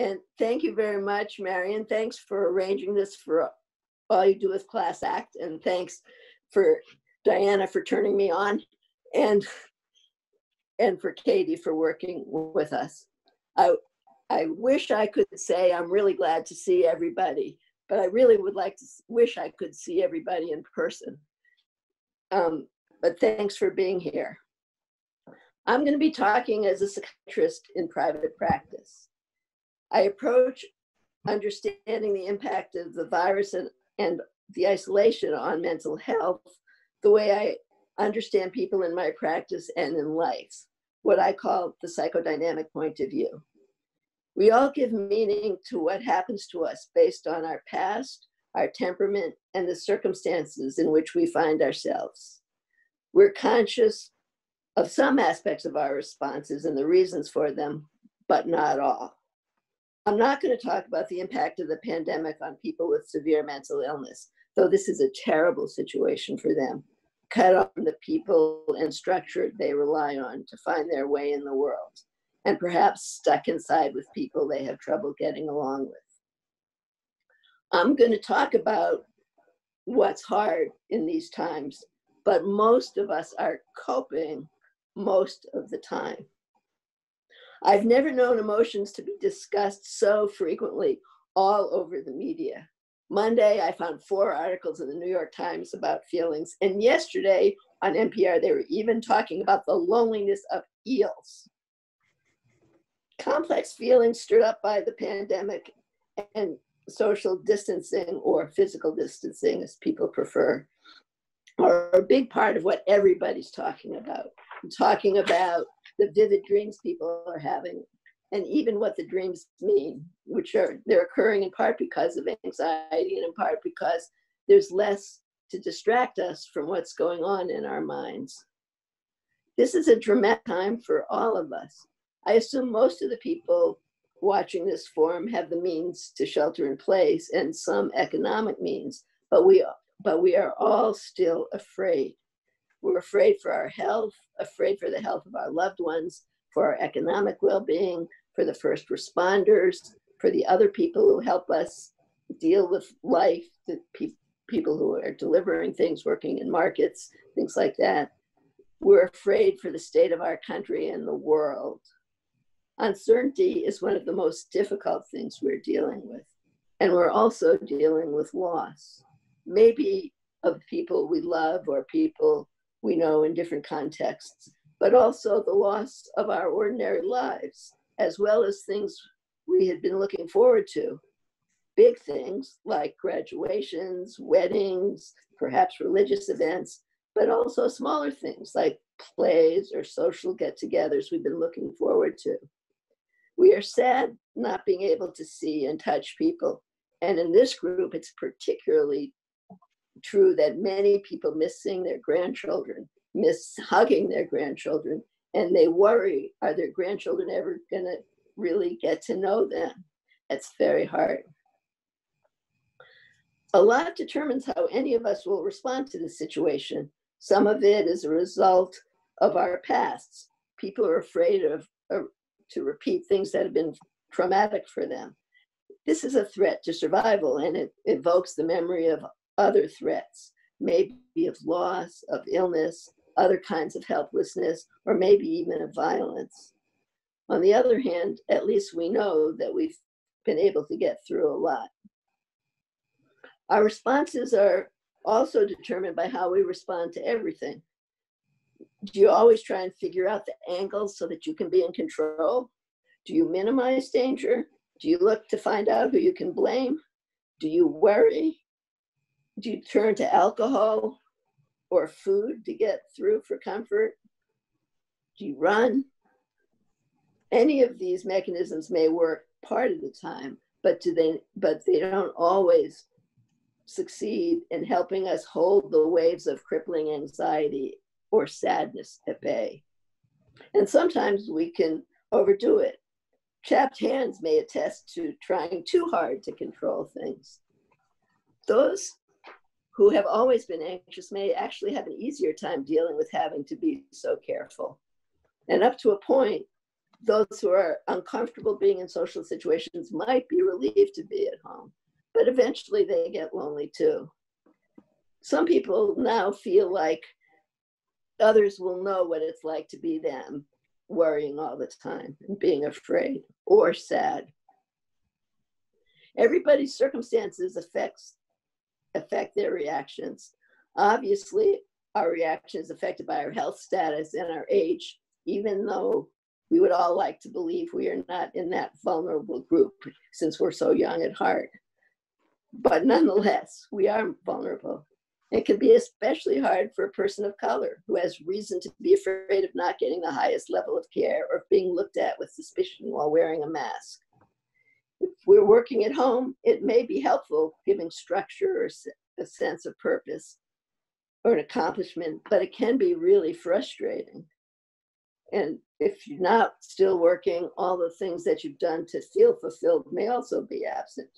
And thank you very much, Marion. Thanks for arranging this, for all you do with ClassACT. And thanks for Diana for turning me on, and for Katie for working with us. I wish I could say I'm really glad to see everybody, but I really would like to wish I could see everybody in person. But thanks for being here. I'm going to be talking as a psychiatrist in private practice. I approach understanding the impact of the virus and the isolation on mental health the way I understand people in my practice and in life, what I call the psychodynamic point of view. We all give meaning to what happens to us based on our past, our temperament, and the circumstances in which we find ourselves. We're conscious of some aspects of our responses and the reasons for them, but not all. I'm not going to talk about the impact of the pandemic on people with severe mental illness, though this is a terrible situation for them, cut off from the people and structure they rely on to find their way in the world, and perhaps stuck inside with people they have trouble getting along with. I'm going to talk about what's hard in these times, but most of us are coping most of the time. I've never known emotions to be discussed so frequently all over the media. Monday, I found 4 articles in the New York Times about feelings, and yesterday on NPR, they were even talking about the loneliness of eels. Complex feelings stirred up by the pandemic and social distancing, or physical distancing as people prefer, are a big part of what everybody's talking about. I'm talking about the vivid dreams people are having, and even what the dreams mean, they're occurring in part because of anxiety and in part because there's less to distract us from what's going on in our minds. This is a dramatic time for all of us. I assume most of the people watching this forum have the means to shelter in place and some economic means, but we are all still afraid. We're afraid for our health, afraid for the health of our loved ones, for our economic well-being, for the first responders, for the other people who help us deal with life, the people who are delivering things, working in markets, things like that. We're afraid for the state of our country and the world. Uncertainty is one of the most difficult things we're dealing with. And we're also dealing with loss, maybe of people we love or people we know in different contexts, but also the loss of our ordinary lives, as well as things we had been looking forward to. Big things like graduations, weddings, perhaps religious events, but also smaller things like plays or social get-togethers we've been looking forward to. We are sad not being able to see and touch people. And in this group, it's particularly true that many people miss seeing their grandchildren, miss hugging their grandchildren, and they worry, are their grandchildren ever going to really get to know them? It's very hard. A lot determines how any of us will respond to the situation. Some of it is a result of our pasts. People are afraid to repeat things that have been traumatic for them. This is a threat to survival, and it evokes the memory of other threats, maybe of loss, of illness, other kinds of helplessness, or maybe even of violence. On the other hand, at least we know that we've been able to get through a lot. Our responses are also determined by how we respond to everything. Do you always try and figure out the angles so that you can be in control? Do you minimize danger? Do you look to find out who you can blame? Do you worry? Do you turn to alcohol or food to get through for comfort? Do you run? Any of these mechanisms may work part of the time, but they don't always succeed in helping us hold the waves of crippling anxiety or sadness at bay. And sometimes we can overdo it. Chapped hands may attest to trying too hard to control things. Those who have always been anxious may actually have an easier time dealing with having to be so careful. And up to a point, those who are uncomfortable being in social situations might be relieved to be at home, but eventually they get lonely too. Some people now feel like others will know what it's like to be them, worrying all the time and being afraid or sad. Everybody's circumstances affect their reactions. Obviously, our reaction is affected by our health status and our age, even though we would all like to believe we are not in that vulnerable group since we're so young at heart. But nonetheless, we are vulnerable. It can be especially hard for a person of color who has reason to be afraid of not getting the highest level of care or being looked at with suspicion while wearing a mask. If we're working at home, it may be helpful giving structure or a sense of purpose or an accomplishment, but it can be really frustrating. And if you're not still working, all the things that you've done to feel fulfilled may also be absent.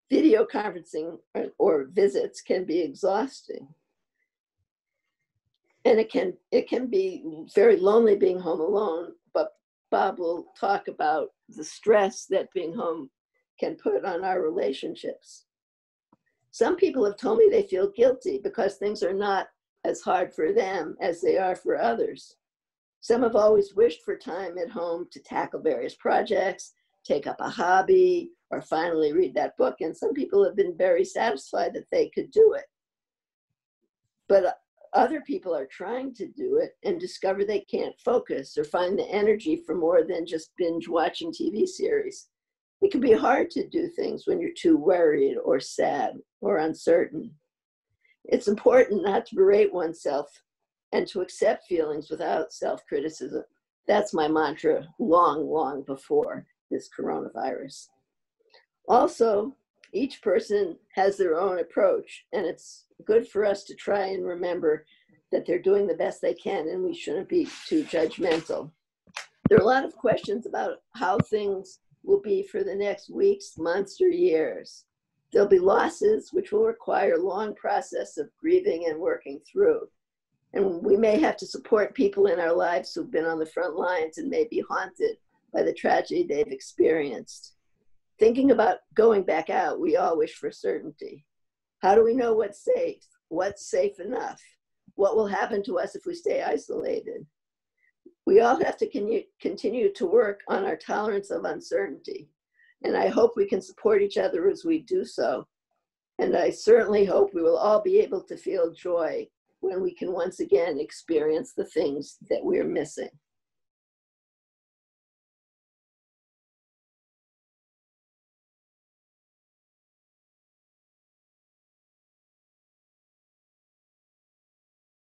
Video conferencing or visits can be exhausting. And it can be very lonely being home alone, but Bob will talk about the stress that being home can put on our relationships. Some people have told me they feel guilty because things are not as hard for them as they are for others. Some have always wished for time at home to tackle various projects, take up a hobby, or finally read that book. And some people have been very satisfied that they could do it. But other people are trying to do it and discover they can't focus or find the energy for more than just binge watching TV series. It can be hard to do things when you're too worried or sad or uncertain. It's important not to berate oneself and to accept feelings without self-criticism. That's my mantra long before this coronavirus. Also, each person has their own approach, and it's good for us to try and remember that they're doing the best they can, and we shouldn't be too judgmental. There are a lot of questions about how things will be for the next weeks, months, or years. There'll be losses, which will require a long process of grieving and working through. And we may have to support people in our lives who've been on the front lines and may be haunted by the tragedy they've experienced. Thinking about going back out, we all wish for certainty. How do we know what's safe? What's safe enough? What will happen to us if we stay isolated? We all have to continue to work on our tolerance of uncertainty. And I hope we can support each other as we do so. And I certainly hope we will all be able to feel joy when we can once again experience the things that we're missing.